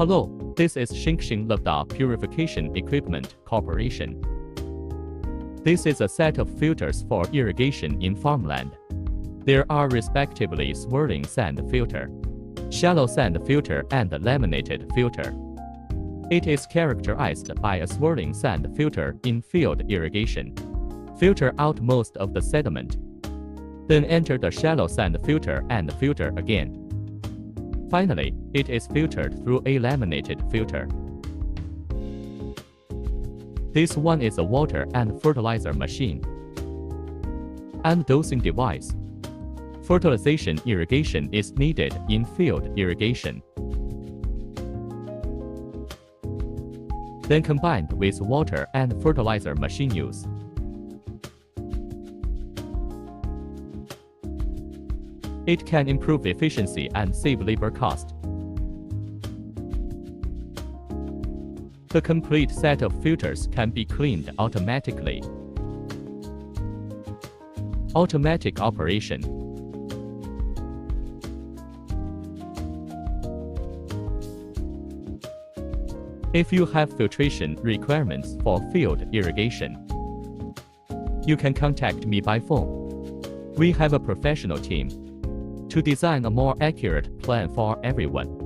Hello, this is Xingxing Lavda Purification Equipment Corporation. This is a set of filters for irrigation in farmland. There are respectively swirling sand filter, shallow sand filter and laminated filter. It is characterized by a swirling sand filter in field irrigation. Filter out most of the sediment. Then enter the shallow sand filter and filter again. Finally, it is filtered through a laminated filter. This one is a water and fertilizer machine and dosing device. Fertilization irrigation is needed in field irrigation. Then combined with water and fertilizer machine use. It can improve efficiency and save labor cost. The complete set of filters can be cleaned automatically. Automatic operation. If you have filtration requirements for field irrigation, you can contact me by phone. We have a professional team to design a more accurate plan for everyone.